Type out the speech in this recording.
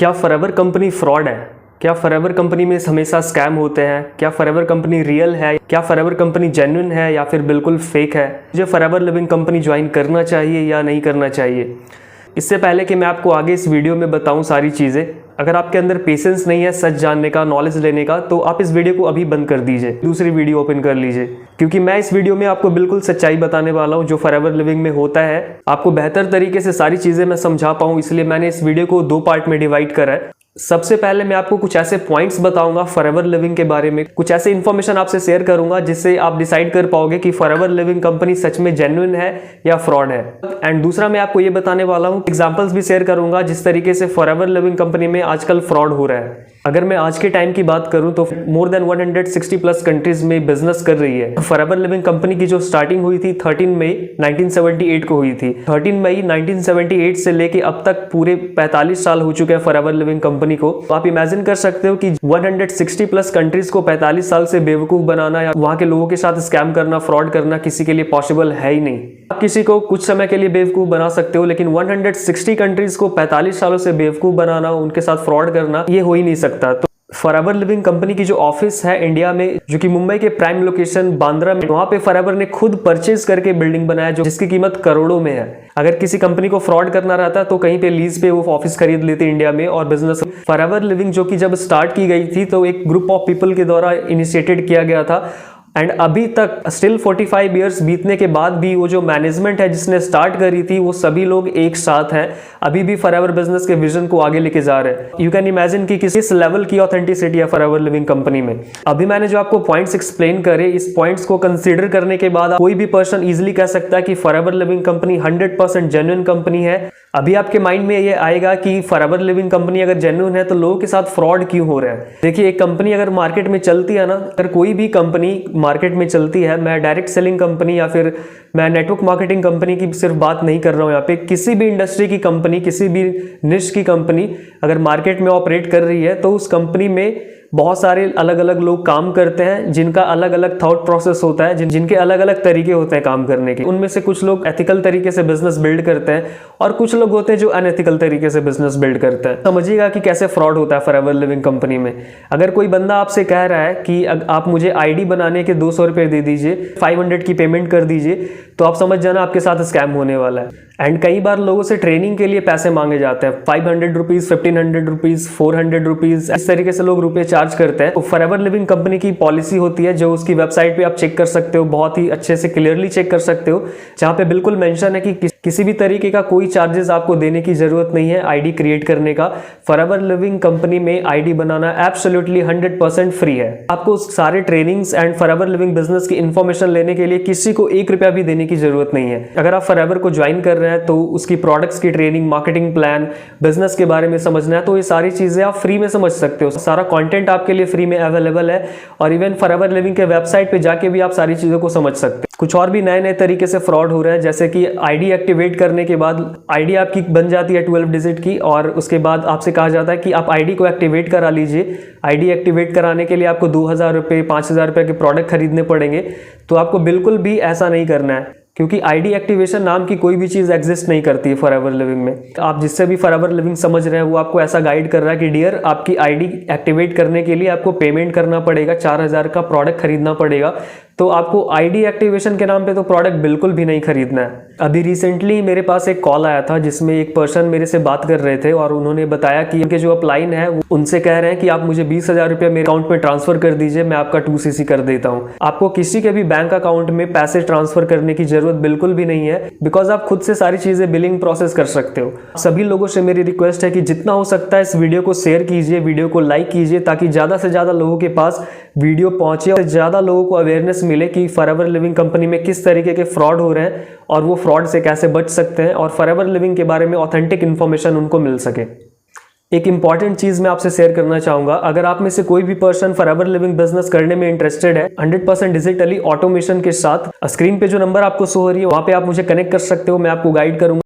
क्या forever company fraud है? क्या फॉरएवर कंपनी में हमेशा स्कैम होते हैं? क्या फॉरएवर कंपनी रियल है? क्या फॉरएवर कंपनी जेन्युइन है या फिर बिल्कुल फेक है? मुझे फॉरएवर लिविंग कंपनी ज्वाइन करना चाहिए या नहीं करना चाहिए? इससे पहले कि मैं आपको आगे इस वीडियो में बताऊं सारी चीज़ें, अगर आपके अंदर पेशेंस नहीं है सच जानने का, नॉलेज लेने का, तो आप इस वीडियो को अभी बंद कर दीजिए, दूसरी वीडियो ओपन कर लीजिए, क्योंकि मैं इस वीडियो में आपको बिल्कुल सच्चाई बताने वाला हूं जो फॉरएवर लिविंग में होता है। आपको बेहतर तरीके से सारी चीज़ें मैं समझा पाऊँ, इसलिए मैंने इस वीडियो को 2 पार्ट में डिवाइड करा है। सबसे पहले मैं आपको कुछ ऐसे पॉइंट्स बताऊंगा फॉरएवर लिविंग के बारे में, कुछ ऐसे इन्फॉर्मेशन आपसे शेयर करूंगा जिससे आप डिसाइड कर पाओगे कि फॉरएवर लिविंग कंपनी सच में जेन्युइन है या फ्रॉड है। एंड दूसरा मैं आपको ये बताने वाला हूँ, एग्जांपल्स भी शेयर करूंगा जिस तरीके से फॉरएवर लिविंग कंपनी में आजकल फ्रॉड हो रहा है। अगर मैं आज के टाइम की बात करूं तो मोर देन 160 प्लस कंट्रीज में बिजनेस कर रही है। फॉरएवर लिविंग कंपनी की जो स्टार्टिंग हुई थी 13 मई 1978 को हुई थी। 13 मई 1978 से लेके अब तक पूरे 45 साल हो चुके हैं फॉरएवर लिविंग कंपनी को। तो आप इमेजिन कर सकते हो कि 160 प्लस कंट्रीज को 45 साल से बेवकूफ बनाना या वहां के लोगों के साथ स्कैम करना, फ्रॉड करना किसी के लिए पॉसिबल है ही नहीं। आप किसी को कुछ समय के लिए बेवकूफ बना सकते हो, लेकिन 160 कंट्रीज को 45 सालों से बेवकूफ बनाना, उनके साथ फ्रॉड करना, ये हो ही नहीं सकता। तो फॉरएवर लिविंग कंपनी की जो ऑफिस है इंडिया में, जो कि मुंबई के प्राइम लोकेशन बांद्रा में, वहां पे फॉरएवर ने खुद परचेज करके बिल्डिंग बनाया जिसकी कीमत करोड़ों में है। अगर किसी कंपनी को फ्रॉड करना रहता तो कहीं पे लीज पे वो ऑफिस खरीद लेते इंडिया में और बिजनेस। फॉरएवर लिविंग जो कि जब स्टार्ट की गई थी तो एक ग्रुप ऑफ पीपल के द्वारा इनिशिएटेड किया गया था। एंड अभी तक स्टिल 45 इयर्स बीतने के बाद भी वो जो मैनेजमेंट है जिसने स्टार्ट करी थी, वो सभी लोग एक साथ हैं, अभी भी फॉरएवर बिजनेस के विजन को आगे लेके जा रहे हैं। यू कैन इमेजिन कि किस लेवल की ऑथेंटिसिटी है फॉरएवर लिविंग कंपनी में। अभी मैंने जो आपको पॉइंट्स एक्सप्लेन करे, इस पॉइंट्स को कंसीडर करने के बाद कोई भी पर्सन इजिली कह सकता है कि forever living company 100% genuine company है। अभी आपके माइंड में ये आएगा कि फॉरएवर लिविंग कंपनी अगर जेन्युइन है तो लोगों के साथ फ्रॉड क्यों हो रहा है। देखिए, एक कंपनी अगर मार्केट में चलती है ना, अगर कोई भी कंपनी मार्केट में चलती है, मैं डायरेक्ट सेलिंग कंपनी या फिर मैं नेटवर्क मार्केटिंग कंपनी की सिर्फ बात नहीं कर रहा हूं यहाँ पे, किसी भी इंडस्ट्री की कंपनी, किसी भी निश की कंपनी अगर मार्केट में ऑपरेट कर रही है तो उस कंपनी में बहुत सारे अलग अलग लोग काम करते हैं जिनका अलग अलग थॉट प्रोसेस होता है, जिनके अलग अलग तरीके होते हैं काम करने के। उनमें से कुछ लोग एथिकल तरीके से बिजनेस बिल्ड करते हैं और कुछ लोग होते हैं जो अनएथिकल तरीके से बिजनेस बिल्ड करते हैं। समझिएगा कि कैसे फ्रॉड होता है फॉरएवर लिविंग कंपनी में। अगर कोई बंदा आपसे कह रहा है कि आप मुझे आईडी बनाने के 200 रुपये दे दीजिए, 500 की पेमेंट कर दीजिए, तो आप समझ जाना आपके साथ स्कैम होने वाला है। एंड कई बार लोगों से ट्रेनिंग के लिए पैसे मांगे जाते हैं, 500 रुपीज, 1500 रुपीज, 400 रुपीज, इस तरीके से लोग रुपए चार्ज करते हैं। तो फॉरएवर लिविंग कंपनी की पॉलिसी होती है जो उसकी वेबसाइट पे आप चेक कर सकते हो, बहुत ही अच्छे से क्लियरली चेक कर सकते हो, जहां पे बिल्कुल मेंशन है कि किसी भी तरीके का कोई चार्जेस आपको देने की जरूरत नहीं है आईडी क्रिएट करने का। फॉरएवर लिविंग कंपनी में आईडी बनाना एब्सोल्युटली 100% फ्री है। आपको सारे trainings and forever living business की इंफॉर्मेशन लेने के लिए किसी को 1 रुपया भी देने की जरूरत नहीं है। अगर आप फॉरएवर को ज्वाइन कर रहे हैं तो उसकी प्रोडक्ट्स की ट्रेनिंग, मार्केटिंग प्लान, बिजनेस के बारे में समझना है तो ये सारी चीजें आप फ्री में समझ सकते हो। सारा कंटेंट आपके लिए फ्री में अवेलेबल है और इवन फॉरएवर लिविंग के वेबसाइट पे जाके भी आप सारी चीजों को समझ सकते हो। कुछ और भी नए नए तरीके से फ्रॉड हो रहे हैं, जैसे कि आईडी एक्टिवेट करने के बाद आईडी आपकी बन जाती है 12 डिजिट की और उसके बाद आपसे कहा जाता है कि आप आईडी को एक्टिवेट करा लीजिए। आईडी एक्टिवेट कराने के लिए आपको 2000 रुपये, 5000 रुपये के प्रोडक्ट खरीदने पड़ेंगे। तो आपको बिल्कुल भी ऐसा नहीं करना है, क्योंकि आईडी एक्टिवेशन नाम की कोई भी चीज एग्जिस्ट नहीं करती है फॉरएवर लिविंग में। आप जिससे भी फॉरएवर लिविंग समझ रहे हैं वो आपको ऐसा गाइड कर रहा है कि डियर, आपकी आईडी एक्टिवेट करने के लिए आपको पेमेंट करना पड़ेगा, 4000 का प्रोडक्ट खरीदना पड़ेगा। तो आपको आईडी एक्टिवेशन के नाम पे तो प्रोडक्ट बिल्कुल भी नहीं खरीदना है। अभी रिसेंटली मेरे पास एक कॉल आया था जिसमें एक पर्सन मेरे से बात कर रहे थे और उन्होंने बताया कि उनके जो अपलाइन है उनसे कह रहे हैं कि आप मुझे 20,000 रुपये मेरे अकाउंट में ट्रांसफर कर दीजिए, मैं आपका 2cc कर देता हूँ। आपको किसी के भी बैंक अकाउंट में पैसे ट्रांसफर करने की जरूरत बिल्कुल भी नहीं है, बिकॉज आप खुद से सारी चीजें बिलिंग प्रोसेस कर सकते हो। सभी लोगों से मेरी रिक्वेस्ट है कि जितना हो सकता है इस वीडियो को शेयर कीजिए, वीडियो को लाइक कीजिए, ताकि ज्यादा से ज्यादा लोगों के पास वीडियो पहुंचे और ज्यादा लोगों को अवेयरनेस मिले कि फॉरएवर लिविंग कंपनी में किस तरीके के फ्रॉड हो रहे हैं और वो फ्रॉड से कैसे बच सकते हैं और फॉरएवर लिविंग के बारे में ऑथेंटिक इन्फॉर्मेशन उनको मिल सके। एक इंपॉर्टेंट चीज मैं आपसे शेयर करना चाहूंगा, अगर आप में से कोई भी पर्सन फॉरएवर लिविंग बिजनेस करने में इंटरेस्टेड है 100% डिजिटली ऑटोमेशन के साथ, स्क्रीन पे जो नंबर आपको शो हो रही है वहां पे आप मुझे कनेक्ट कर सकते हो, मैं आपको गाइड करूंगा।